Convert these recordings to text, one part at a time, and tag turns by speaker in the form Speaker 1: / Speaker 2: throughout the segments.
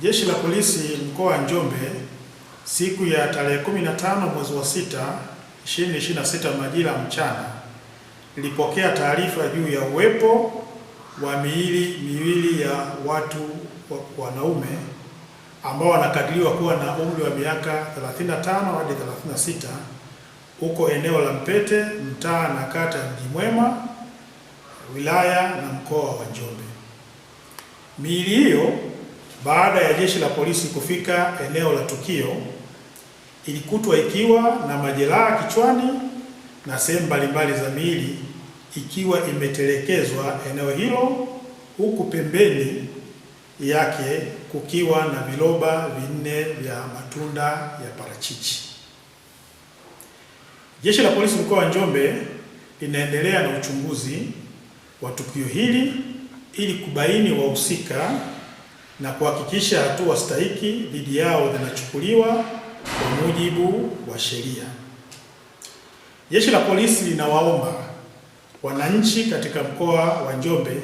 Speaker 1: Jeshi la Polisi mkoa wa Njombe siku ya tarehe 15 mwezi wa 6 2026 majira mchana lilipokea taarifa juu ya uwepo wa miili miwili ya watu wanaume ambao wanakadiriwa kuwa na umri wa miaka 35 hadi 36 huko eneo la Mpete, mtaa na kata ya Mji Mwema, wilaya na mkoa wa Njombe. Miili hiyo baada ya jeshi la polisi kufika eneo la tukio ilikutwa ikiwa na majeraha kichwani na sehemu mbalimbali za miili ikiwa imetelekezwa eneo hilo, huku pembeni yake kukiwa na viroba vinne vya matunda ya parachichi. Jeshi la polisi mkoa wa Njombe linaendelea na uchunguzi wa tukio hili ili kubaini wahusika na kuhakikisha hatua stahiki dhidi yao zinachukuliwa kwa mujibu wa sheria. Jeshi la polisi linawaomba wananchi katika mkoa wa Njombe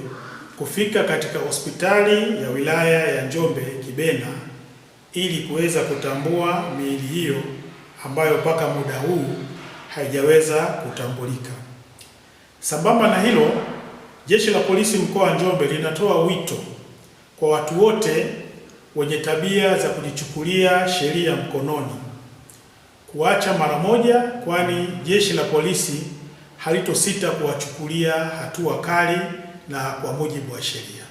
Speaker 1: kufika katika hospitali ya wilaya ya Njombe Kibena ili kuweza kutambua miili hiyo ambayo mpaka muda huu haijaweza kutambulika. Sambamba na hilo, jeshi la polisi mkoa wa Njombe linatoa wito kwa watu wote wenye tabia za kujichukulia sheria mkononi kuacha mara moja, kwani jeshi la polisi halitosita kuwachukulia hatua kali na kwa mujibu wa sheria.